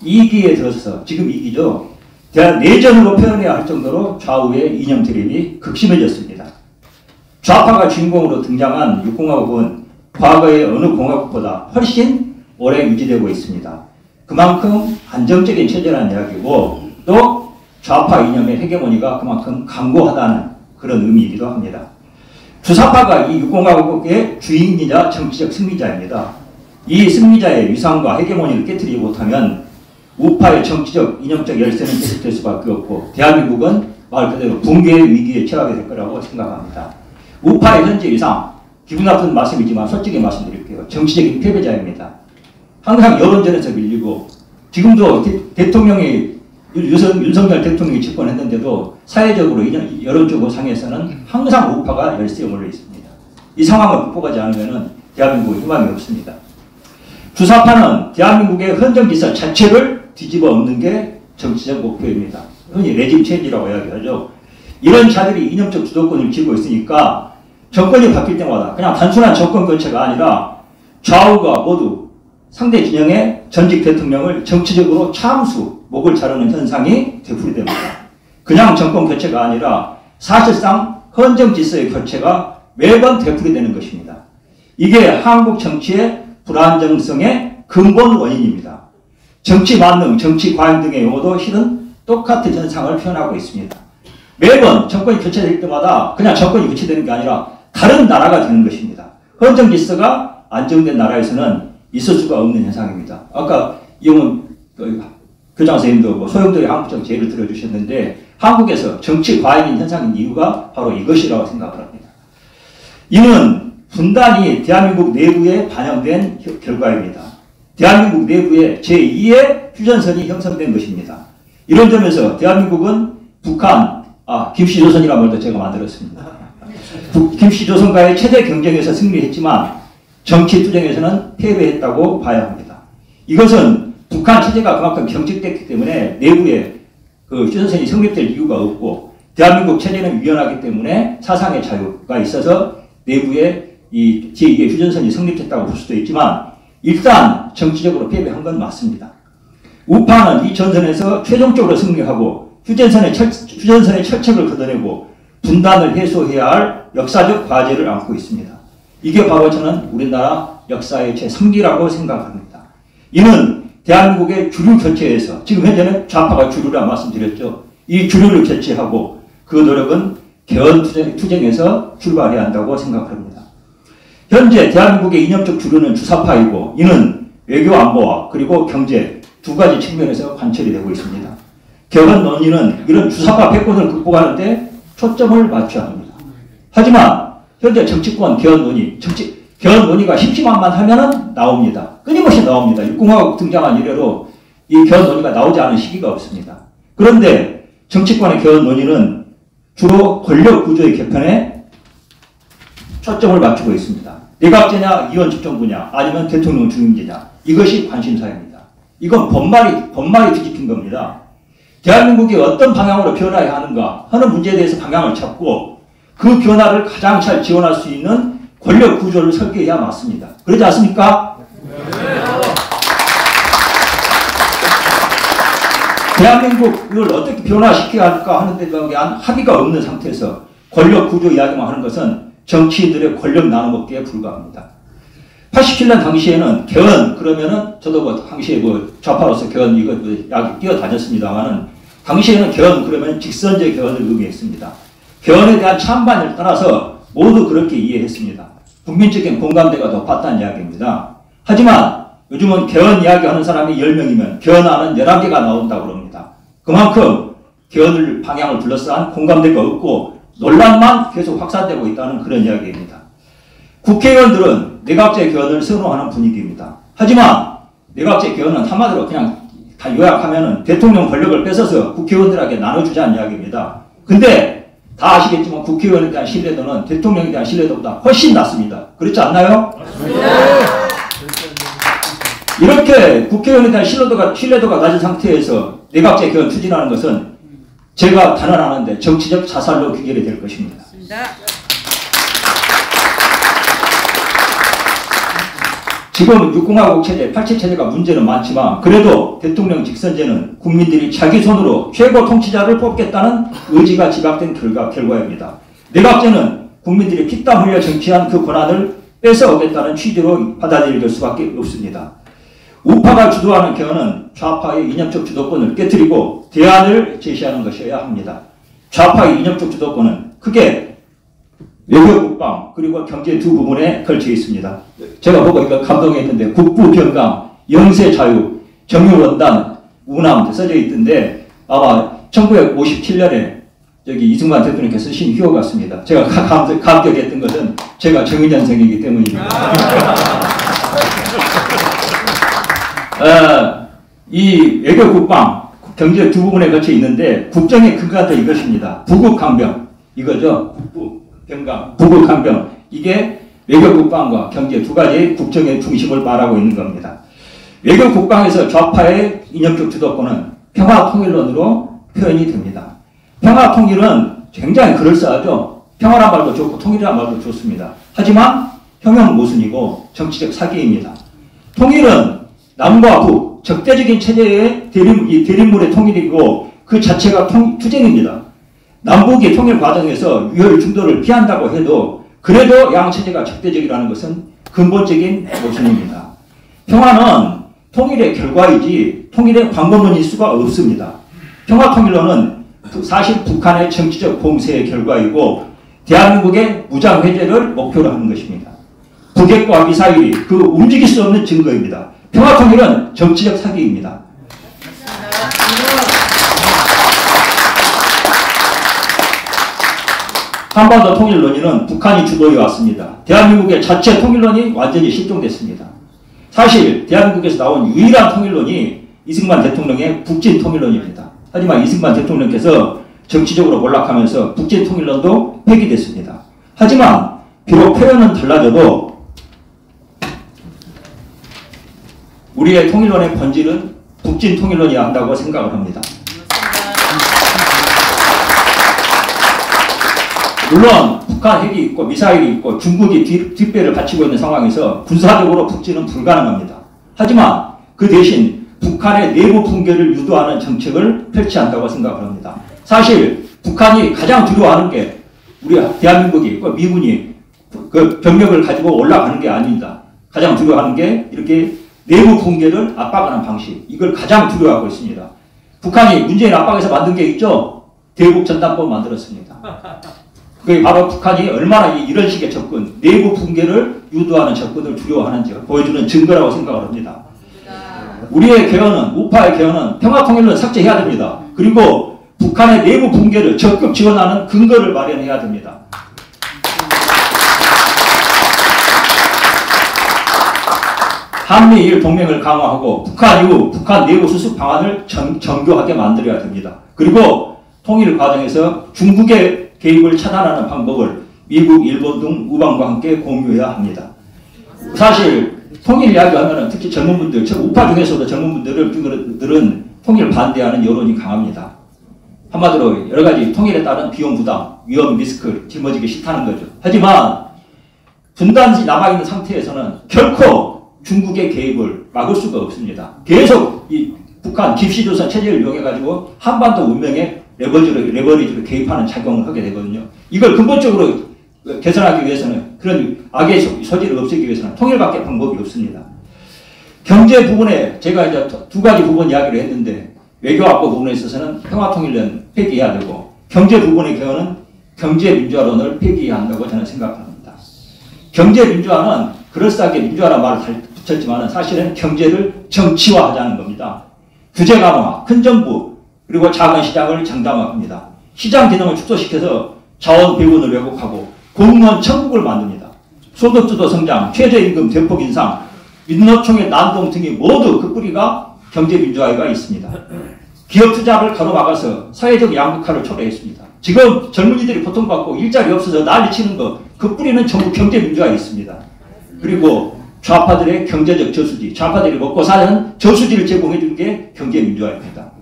2기에 들어서 지금 2기죠. 대한 내전으로 표현해야 할 정도로 좌우의 이념 대립이 극심해졌습니다. 좌파가 주인공으로 등장한 6공화국은 과거의 어느 공화국보다 훨씬 오래 유지되고 있습니다. 그만큼 안정적인 체제라는 이야기고 또 좌파 이념의 헤게모니가 그만큼 강고하다는 그런 의미이기도 합니다. 주사파가 이 6공화국의 주인이자 정치적 승리자입니다. 이 승리자의 위상과 헤게모니를 깨뜨리지 못하면 우파의 정치적, 이념적 열세는 계속될 수밖에 없고 대한민국은 말 그대로 붕괴의 위기에 처하게 될 거라고 생각합니다. 우파의 현재 위상, 기분 나쁜 말씀이지만 솔직히 말씀드릴게요. 정치적인 패배자입니다. 항상 여론전에서 밀리고 지금도 대통령이 윤석열 대통령이 집권했는데도 사회적으로 여론적으로 상에서는 항상 우파가 열세에 몰려 있습니다. 이 상황을 극복하지 않으면 대한민국에 희망이 없습니다. 주사파는 대한민국의 헌정 질서 자체를 뒤집어 엎는 게 정치적 목표입니다. 흔히 레짐 체인지라고 이야기하죠. 이런 자들이 이념적 주도권을 쥐고 있으니까 정권이 바뀔 때마다 그냥 단순한 정권 교체가 아니라 좌우가 모두 상대 진영의 전직 대통령을 정치적으로 참수, 목을 자르는 현상이 되풀이됩니다. 그냥 정권 교체가 아니라 사실상 헌정 질서의 교체가 매번 되풀이되는 것입니다. 이게 한국 정치의 불안정성의 근본 원인입니다. 정치 만능, 정치 과잉 등의 용어도 실은 똑같은 현상을 표현하고 있습니다. 매번 정권이 교체될 때마다 그냥 정권이 교체되는 게 아니라 다른 나라가 되는 것입니다. 헌정 질서가 안정된 나라에서는 있을 수가 없는 현상입니다. 아까 이용훈 교장 선생님도 소용돌이 한국적 제의를 들어주셨는데 한국에서 정치 과잉인 현상인 이유가 바로 이것이라고 생각을 합니다. 이는 분단이 대한민국 내부에 반영된 결과입니다. 대한민국 내부에 제2의 휴전선이 형성된 것입니다. 이런 점에서 대한민국은 북한, 김씨조선이라는 말도 제가 만들었습니다. 김씨조선과의 최대 경쟁에서 승리했지만 정치 투쟁에서는 패배했다고 봐야 합니다. 이것은 북한 체제가 그만큼 경직됐기 때문에 내부에 휴전선이 성립될 이유가 없고 대한민국 체제는 유연하기 때문에 사상의 자유가 있어서 내부에 이 제2의 휴전선이 성립했다고 볼 수도 있지만 일단 정치적으로 패배한 건 맞습니다. 우파는 이 전선에서 최종적으로 승리하고 휴전선의 철책을 걷어내고 분단을 해소해야 할 역사적 과제를 안고 있습니다. 이게 바로 저는 우리나라 역사의 제3기라고 생각합니다. 이는 대한민국의 주류 교체에서 지금 현재는 좌파가 주류라 말씀드렸죠. 이 주류를 교체하고 그 노력은 개헌 투쟁에서 출발해야 한다고 생각합니다. 현재 대한민국의 이념적 주류는 주사파이고 이는 외교 안보와 그리고 경제 두 가지 측면에서 관철이 되고 있습니다. 개헌 논의는 이런 주사파 패권을 극복하는 데 초점을 맞춰야 합니다. 하지만 현재 정치권 개헌 논의가 심심한만 하면은 나옵니다. 끊임없이 나옵니다. 6공화국 등장한 이래로 이 개헌 논의가 나오지 않은 시기가 없습니다. 그런데 정치권의 개헌 논의는 주로 권력 구조의 개편에 초점을 맞추고 있습니다. 내각제냐, 이원 집정부냐, 아니면 대통령 중임제냐 이것이 관심사입니다. 이건 법말이 뒤집힌 겁니다. 대한민국이 어떤 방향으로 변화해야 하는가 하는 문제에 대해서 방향을 찾고 그 변화를 가장 잘 지원할 수 있는 권력 구조를 설계해야 맞습니다. 그러지 않습니까? 네. 대한민국을 어떻게 변화시켜야 할까 하는 데 대한 합의가 없는 상태에서 권력 구조 이야기만 하는 것은 정치인들의 권력 나눠먹기에 불과합니다. 87년 당시에는 개헌 그러면은 저도 당시에 좌파로서 개헌 이거 뛰어다녔습니다만은 당시에는 개헌 그러면 직선제 개헌을 의미했습니다. 개헌에 대한 찬반을 떠나서 모두 그렇게 이해했습니다. 국민적인 공감대가 높았다는 이야기입니다. 하지만 요즘은 개헌 이야기하는 사람이 10명이면 개헌안은 11개가 나온다고 그럽니다. 그만큼 개헌을 방향을 둘러싼 공감대가 없고 논란만 계속 확산되고 있다는 그런 이야기입니다. 국회의원들은 내각제 개헌을 선호하는 분위기입니다. 하지만 내각제 개헌은 한마디로 그냥 다 요약하면은 대통령 권력을 뺏어서 국회의원들에게 나눠주자는 이야기입니다. 근데 다 아시겠지만 국회의원에 대한 신뢰도는 대통령에 대한 신뢰도보다 훨씬 낮습니다. 그렇지 않나요? 네. 이렇게 국회의원에 대한 신뢰도가 낮은 상태에서 내각제 개헌 추진하는 것은 제가 단언하는데 정치적 자살로 귀결이 될 것입니다. 지금 6공화국 체제, 87체제가 문제는 많지만 그래도 대통령 직선제는 국민들이 자기 손으로 최고 통치자를 뽑겠다는 의지가 지각된 결과입니다. 내각제는 국민들이 피땀 흘려 정치한 그 권한을 뺏어오겠다는 취지로 받아들일 수밖에 없습니다. 우파가 주도하는 개헌은 좌파의 이념적 주도권을 깨뜨리고 대안을 제시하는 것이어야 합니다. 좌파의 이념적 주도권은 크게 외교 국방 그리고 경제 두 부분에 걸쳐 있습니다. 제가 보고 이거 감동했는데 국부 경강, 영세 자유, 정유원단, 우남 써져 있던데 아마 1957년에 여기 이승만 대통령께서 쓰신 휴어 같습니다. 제가 감격했던 것은 제가 정의년생이기 때문입니다. 이 외교 국방, 경제 두 부분에 걸쳐 있는데 국정의 근간도 이것입니다. 부국강병 이거죠. 국부 경강, 부국강병 이게 외교 국방과 경제 두 가지의 국정의 중심을 말하고 있는 겁니다. 외교 국방에서 좌파의 이념적 주도권은 평화통일론으로 표현이 됩니다. 평화통일은 굉장히 그럴싸하죠. 평화란 말도 좋고 통일이란 말도 좋습니다. 하지만 형용 모순이고 정치적 사기입니다. 통일은 남과 북, 적대적인 체제의 대립물의 통일이고 그 자체가 투쟁입니다. 남북이 통일 과정에서 유혈 중도를 피한다고 해도 그래도 양 체제가 적대적이라는 것은 근본적인 모순입니다. 평화는 통일의 결과이지 통일의 방법론일 수가 없습니다. 평화통일론은 사실 북한의 정치적 공세의 결과이고 대한민국의 무장해제를 목표로 하는 것입니다. 북핵과 미사일이 그 움직일 수 없는 증거입니다. 평화통일은 정치적 사기입니다. 한반도 통일 논의는 북한이 주도해 왔습니다. 대한민국의 자체 통일론이 완전히 실종됐습니다. 사실 대한민국에서 나온 유일한 통일론이 이승만 대통령의 북진 통일론입니다. 하지만 이승만 대통령께서 정치적으로 몰락하면서 북진 통일론도 폐기됐습니다. 하지만 비록 표현은 달라져도 우리의 통일론의 본질은 북진 통일론이어야 한다고 생각을 합니다. 물론 북한 핵이 있고 미사일이 있고 중국이 뒷배를 받치고 있는 상황에서 군사적으로 북진은 불가능합니다. 하지만 그 대신 북한의 내부 붕괴를 유도하는 정책을 펼쳐야 한다고 생각을 합니다. 사실 북한이 가장 두려워하는 게 우리 대한민국이 미군이 그 병력을 가지고 올라가는 게 아닙니다. 가장 두려워하는 게 이렇게 내부 붕괴를 압박하는 방식, 이걸 가장 두려워하고 있습니다. 북한이 문재인 압박에서 만든 게 있죠. 대북전단법 만들었습니다. 그게 바로 북한이 얼마나 이런 식의 접근, 내부 붕괴를 유도하는 접근을 두려워하는지 보여주는 증거라고 생각을 합니다. 우리의 개헌은, 우파의 개헌은 평화통일론 삭제해야 됩니다. 그리고 북한의 내부 붕괴를 적극 지원하는 근거를 마련해야 됩니다. 한미일 동맹을 강화하고 북한 이후 북한 내부 수습 방안을 정교하게 만들어야 됩니다. 그리고 통일 과정에서 중국의 개입을 차단하는 방법을 미국, 일본 등 우방과 함께 공유해야 합니다. 사실 통일 이야기하면 특히 젊은 분들, 우파 중에서도 젊은 분들은 통일 반대하는 여론이 강합니다. 한마디로 여러 가지 통일에 따른 비용 부담, 위험 리스크를 짊어지기 싫다는 거죠. 하지만 분단지 남아있는 상태에서는 결코 중국의 개입을 막을 수가 없습니다. 계속 이 북한 김씨조선 체제를 이용해가지고 한반도 운명에 레버리지로 개입하는 작용을 하게 되거든요. 이걸 근본적으로 개선하기 위해서는, 그런 악의 소지를 없애기 위해서는 통일밖에 방법이 없습니다. 경제 부분에 제가 이제 두 가지 부분 이야기를 했는데, 외교안보 부분에 있어서는 평화통일론 폐기해야 되고, 경제 부분의 개헌은 경제민주화론을 폐기해야 한다고 저는 생각합니다. 경제민주화는 그럴싸하게 민주화라는 말을 붙였지만 사실은 경제를 정치화하자는 겁니다. 규제 강화, 큰 정부, 그리고 작은 시장을 장담합니다. 시장 기능을 축소시켜서 자원 배분을 왜곡하고 공무원 천국을 만듭니다. 소득주도 성장, 최저임금 대폭 인상, 민노총의 난동 등이 모두 그 뿌리가 경제민주화가 있습니다. 기업 투자를 가로막아서 사회적 양극화를 초래했습니다. 지금 젊은이들이 고통받고 일자리 없어서 난리치는 거, 그 뿌리는 전부 경제민주화에 있습니다. 그리고 좌파들의 경제적 저수지, 좌파들이 먹고 사는 저수지를 제공해 준 게 경제민주화입니다.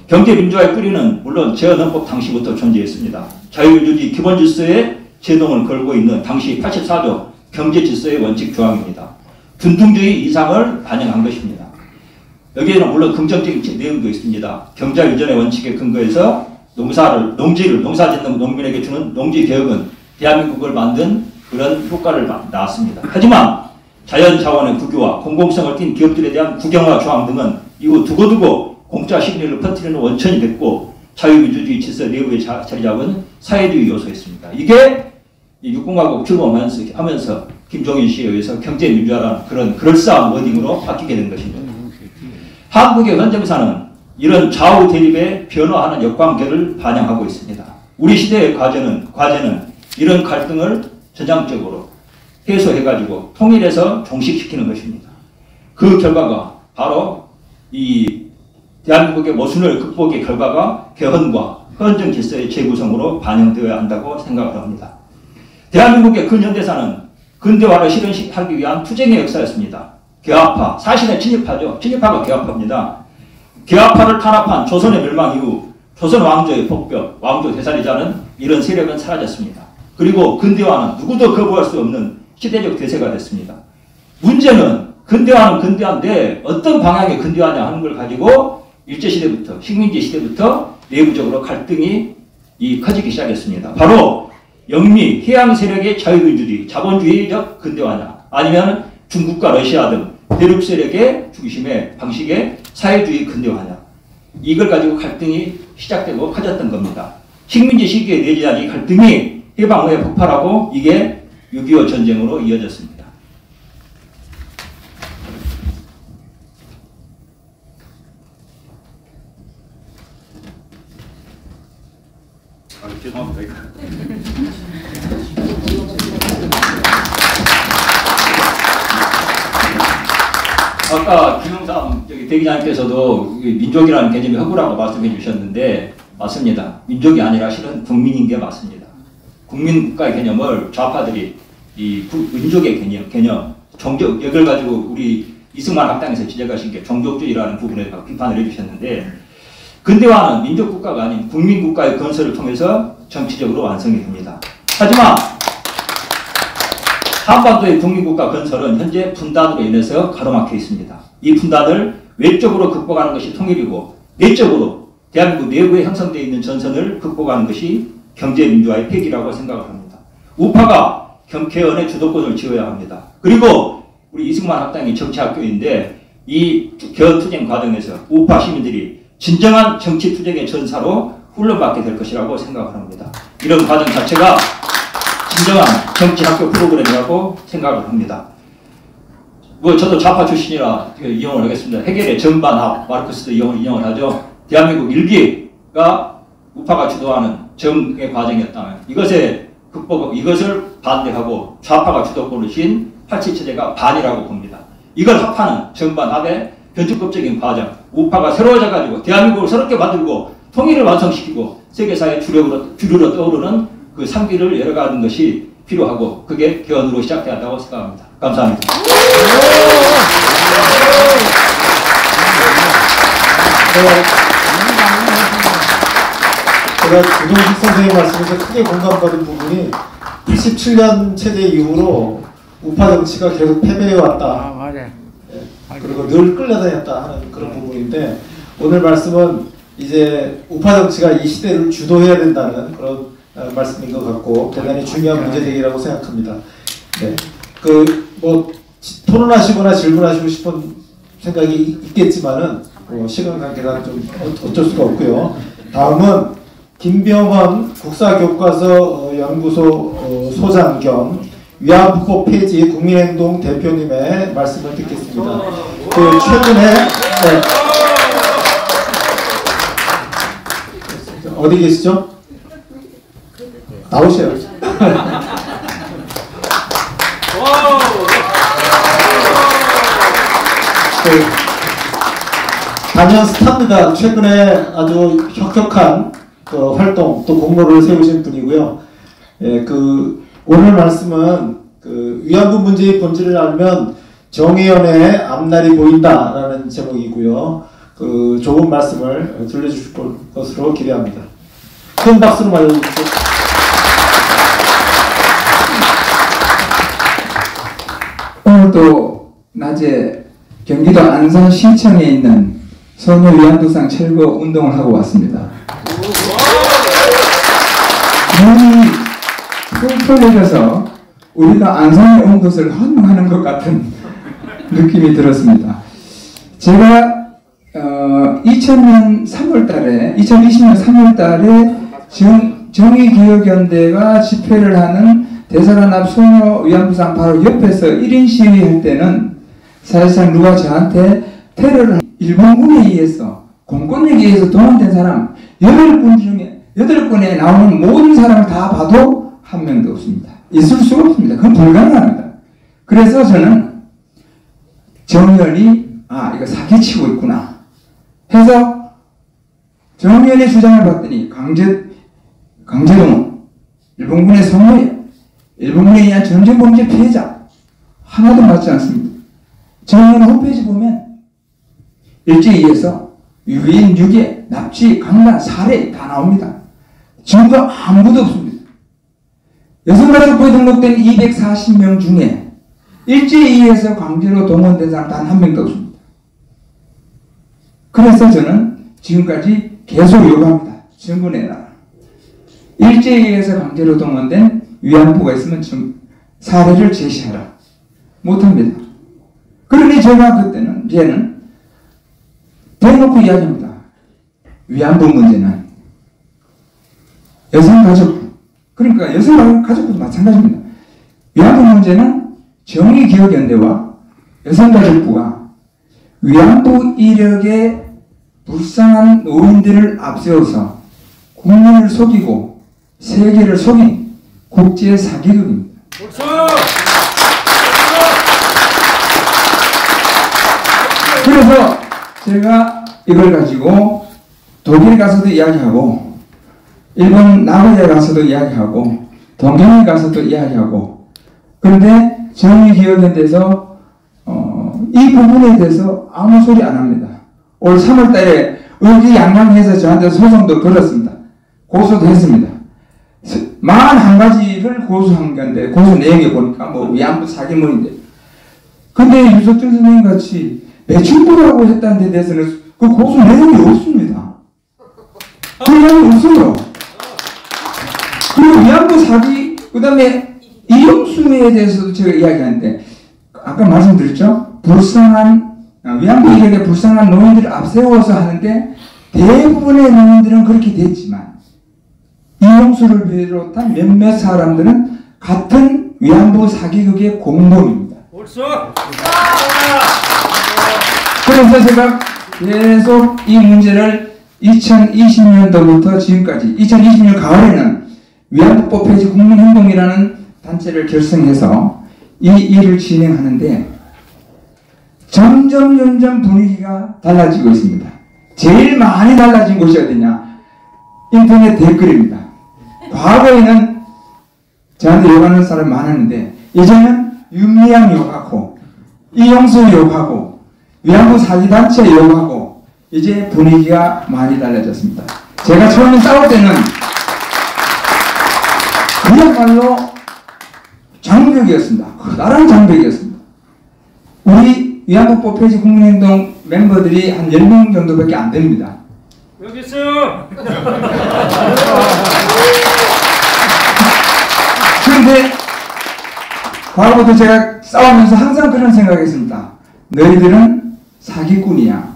경제민주화의 뿌리는 물론 제헌헌법 당시부터 존재했습니다. 자유민주주의 기본질서에 제동을 걸고 있는 당시 84조 경제질서의 원칙 조항입니다. 분등주의 이상을 반영한 것입니다. 여기에는 물론 긍정적인 내용도 있습니다. 경자유전의 원칙에 근거해서 농사 짓는 농민에게 주는 농지개혁은 대한민국을 만든 그런 효과를 낳았습니다. 하지만 자연자원의 국유화, 공공성을 띈 기업들에 대한 국영화 조항 등은 이후 두고두고 공짜 심리를 퍼뜨리는 원천이 됐고 자유민주주의 질서 내부에 자리 잡은 사회주의 요소였습니다. 이게 육공화국 출범하면서 김종인 씨에 의해서 경제민주화라는 그런 그럴싸한 워딩으로 바뀌게 된 것입니다. 한국의 현정사는 이런 좌우 대립에 변화하는 역관계를 반영하고 있습니다. 우리 시대의 과제는 이런 갈등을 전향적으로 해소해가지고 통일해서 종식시키는 것입니다. 그 결과가 바로 이 대한민국의 모순을 극복의 결과가 개헌과 헌정 질서의 재구성으로 반영되어야 한다고 생각을 합니다. 대한민국의 근현대사는 근대화를 실현하기 위한 투쟁의 역사였습니다. 개화파, 사실은 친일파죠. 친일파가 개화파입니다. 개화파를 탄압한 조선의 멸망 이후 조선 왕조의 폭격, 왕조 되살리자는 이런 세력은 사라졌습니다. 그리고 근대화는 누구도 거부할 수 없는 시대적 대세가 됐습니다. 문제는 근대화는 근대화인데 어떤 방향의 근대화냐 하는 걸 가지고 일제시대부터 식민지 시대부터 내부적으로 갈등이 커지기 시작했습니다. 바로 영미, 해양 세력의 자유민주주의, 자본주의적 근대화냐 아니면 중국과 러시아 등 대륙 세력의 중심의 방식의 사회주의 근대화냐 이걸 가지고 갈등이 시작되고 커졌던 겁니다. 식민지 시기에 내재한 이 갈등이 해방 후에 폭발하고 이게 6.25 전쟁으로 이어졌습니다. 죄송합니다. 아까 김영삼 대기장님께서도 민족이라는 개념이 허구라고 말씀해 주셨는데 맞습니다. 민족이 아니라 실은 국민인 게 맞습니다. 국민국가의 개념을 좌파들이 이 민족의 개념, 종족, 이걸 가지고 우리 이승만 학당에서 지적하신 게 종족주의라는 부분에 비판을 해주셨는데 근대화는 민족국가가 아닌 국민국가의 건설을 통해서 정치적으로 완성이 됩니다. 하지만 한반도의 국민국가 건설은 현재 분단으로 인해서 가로막혀 있습니다. 이 분단을 외적으로 극복하는 것이 통일이고 내적으로 대한민국 내부에 형성되어 있는 전선을 극복하는 것이 경제민주화의 폐기라고 생각을 합니다. 우파가 개헌의 주도권을 쥐어야 합니다. 그리고 우리 이승만 학당이 정치학교인데 이 개헌투쟁 과정에서 우파 시민들이 진정한 정치투쟁의 전사로 훈련받게 될 것이라고 생각을 합니다. 이런 과정 자체가 진정한 정치학교 프로그램이라고 생각을 합니다. 저도 좌파 출신이라 이용을 하겠습니다. 헤겔의 정반합, 마르크스도 이용을 하죠. 대한민국 일기가 우파가 주도하는 정의 과정이었다면 이것을 반대하고 좌파가 주도권을 쥔 87체제가 반이라고 봅니다. 이걸 합하는 정반합의 변칙법적인 과정, 우파가 새로워져가지고 대한민국을 새롭게 만들고 통일을 완성시키고 세계사의 주류로 떠오르는 그 상기를 열어가는 것이 필요하고 그게 개헌으로 시작돼야 한다고 생각합니다. 감사합니다. 제가 김종식 선생님 말씀에서 크게 공감받은 부분이 87년 체제 이후로 우파 정치가 계속 패배해왔다. 그리고 늘 끌려다녔다 하는 그런 부분인데 오늘 말씀은 이제 우파 정치가 이 시대를 주도해야 된다는 그런 말씀인 것 같고 대단히 중요한 문제제기라고 생각합니다. 네, 토론하시거나 질문하시고 싶은 생각이 있겠지만은 시간 관계상 좀 어쩔 수가 없고요. 다음은 김병헌 국사교과서 연구소 소장 겸 위안부 폐지 국민행동 대표님의 말씀을 듣겠습니다. 최근에 어디 계시죠? 나오세요. 단연 스타입니다. 최근에 아주 혁혁한 활동 또 공로를 세우신 분이고요. 오늘 말씀은 위안부 문제의 본질을 알면 정의연의 앞날이 보인다라는 제목이고요. 좋은 말씀을 들려주실 것으로 기대합니다. 큰 박수로 맞아주십시오. 오늘도 낮에 경기도 안산시청에 있는 소녀 위안부상 철거 운동을 하고 왔습니다. 눈이 펄펄 내려서 우리가 안산에 온 것을 환영하는 것 같은 느낌이 들었습니다. 제가 2020년 3월달에 정의기억연대가 집회를 하는 대사관 앞 소녀 위안부상 바로 옆에서 1인 시위할 때는 사실상 누가 저한테 테러를 일본군에 의해서 공권력에 의해서 동원된 사람 8분 중에 8분에 나오는 모든 사람을 다 봐도 한 명도 없습니다. 있을 수가 없습니다. 그건 불가능합니다. 그래서 저는 정의연이 이거 사기치고 있구나 해서 정의연의 주장을 봤더니 강제동원, 일본군의 성노예, 일본군에 의한 전쟁범죄 피해자 하나도 맞지 않습니다. 정의연 홈페이지 보면 일제히에서 유인, 유괴, 납치, 강간, 살해 다 나옵니다. 증거 아무도 없습니다. 여성가족부에 등록된 240명 중에 일제히에서 강제로 동원된 사람 단 한 명도 없습니다. 그래서 저는 지금까지 계속 요구합니다. 증거 내놔라. 일제히에서 강제로 동원된 위안부가 있으면 사례를 제시하라. 못합니다. 그러니 제가 그때는 얘는 대놓고 이야기합니다. 위안부 문제는 여성가족부, 그러니까 여성가족부도 마찬가지입니다. 위안부 문제는 정의기억연대와 여성가족부가 위안부 이력의 불쌍한 노인들을 앞세워서 국민을 속이고 세계를 속인 국제 사기극입니다. 그래서 제가 이걸 가지고 독일 가서도 이야기하고 일본 나고야에 가서도 이야기하고 동경에 가서도 이야기하고 그런데 정의기억연대에서 이 부분에 대해서 아무 소리 안 합니다. 올 3월 달에 의기양양해서 저한테 소송도 걸었습니다. 고소도 했습니다. 41가지를 고소한 건데 고소 내용에 보니까 뭐 위안부 사기문인데 근데 유석준 선생님 같이 매춘부라고 했다는 데 대해서는 그 고소 내용이 없습니다. 그 내용이 없어요. 그리고 위안부 사기 그 다음에 이용수에 대해서도 제가 이야기하는데 아까 말씀드렸죠? 위안부 이력의 불쌍한 노인들을 앞세워서 하는데 대부분의 노인들은 그렇게 됐지만 이용수를 비롯한 몇몇 사람들은 같은 위안부 사기극의 공범입니다. 그래서 제가 계속 이 문제를 2020년도부터 지금까지 2020년 가을에는 위안부법 폐지 국민행동이라는 단체를 결성해서 이 일을 진행하는데 점점 분위기가 달라지고 있습니다. 제일 많이 달라진 곳이 어디냐? 인터넷 댓글입니다. 과거에는 저한테 욕하는 사람 많았는데 이제는 윤미향 욕하고 이용수 욕하고 위안부 사기단체 욕하고 이제 분위기가 많이 달라졌습니다. 제가 처음에 싸울 때는 그야말로 장벽이었습니다. 커다란 장벽이었습니다. 우리 위안부법 폐지 국민행동 멤버들이 한 10명 정도밖에 안 됩니다. 여기 있어요. 그런데 과거부터 제가 싸우면서 항상 그런 생각했습니다. 너희들은 사기꾼이야.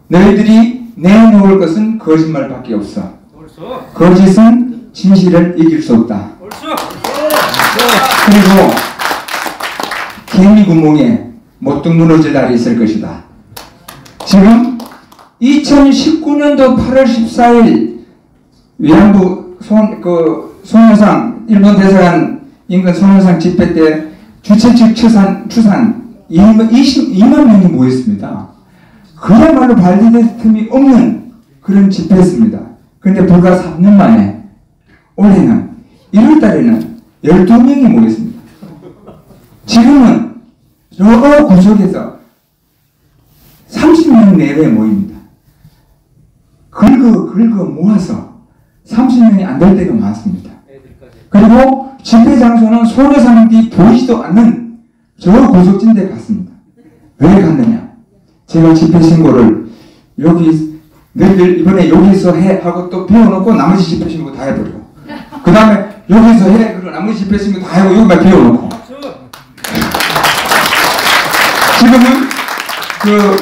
너희들이 내놓을 것은 거짓말밖에 없어. 거짓은 진실을 이길 수 없다. 그리고 개미 구멍에 못뚝 무너질 날이 있을 것이다. 지금 2019년도 8월 14일 위안부 손여상 일본 대사관 인근 손여상 집회 때 주최 측 추산 22만 명이 모였습니다. 그야말로 발디딜 틈이 없는 그런 집회였습니다. 그런데 불과 3년 만에 올해는 1월 달에는 12명이 모였습니다. 지금은 여러 구석에서 30명 내외 모입니다. 긁어 모아서 30명이 안 될 때가 많습니다. 그리고 집회 장소는 소녀상 뒤 보이지도 않는 저 고속진 데 갔습니다. 왜 갔느냐? 제가 집회 신고를 여기 너희들 이번에 여기서 해 하고 또 배워놓고 나머지 집회 신고 다 해버리고 그 다음에 여기서 해 그리고 나머지 집회 신고 다 하고 여기만 배워놓고 지금은 그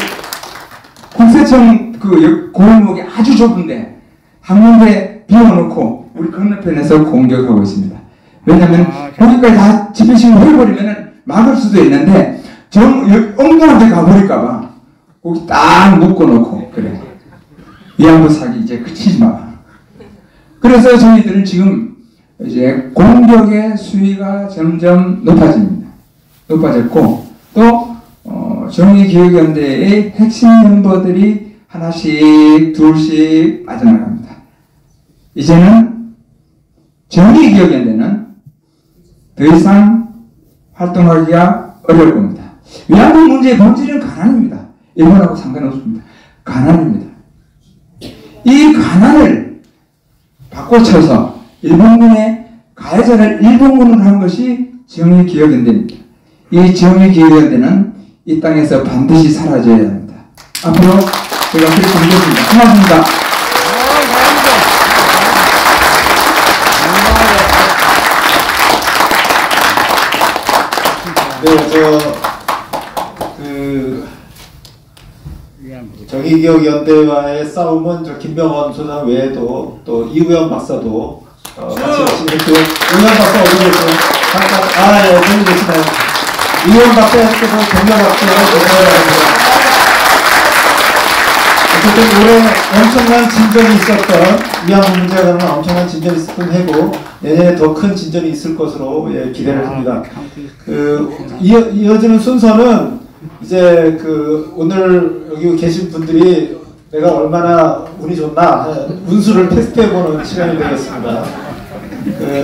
국세청 그 골목이 아주 좁은데 한 군데 비워놓고 우리 건너편에서 공격하고 있습니다. 왜냐하면 거기까지 다 집회 신고 해버리면 막을 수도 있는데 엉뚱한 데 가버릴까봐 거기 딱 묶어놓고 그래. 위안부 사기 이제 그치지 마. 그래서 저희들은 지금 이제 공격의 수위가 점점 높아졌고 또 정의기억연대의 핵심 멤버들이 하나씩 둘씩 빠져나갑니다. 이제는 정의기억연대는 더 이상 활동하기가 어려울 겁니다. 위안부 문제의 본질은 가난입니다. 일본하고 상관없습니다. 가난입니다. 이 가난을 바꿔쳐서 일본군의 가해자를 일본군으로 한 것이 정의기억연대입니다. 이 정의기억연대는 이 땅에서 반드시 사라져야 합니다. 앞으로 제가 그렇게 하겠습니다. 고맙습니다. 정의기억연대와의 싸움은 저 김병원 소장 외에도 또 이우영 박사도 같이 열심히 했고요. 이우영 박사 어디 계세요? 잠깐, 예, 저기 계시나요? 이우영 박사께서 경력학자가 되셔야 어쨌든 올해 엄청난 진전이 있었던 위안부 문제에 관한 엄청난 진전이 있었던 해고 내년에 더 큰 진전이 있을 것으로 기대를 합니다. 이어지는 순서는 이제 오늘 여기 계신 분들이 내가 얼마나 운이 좋나 운수를 테스트해보는 시간이 되겠습니다.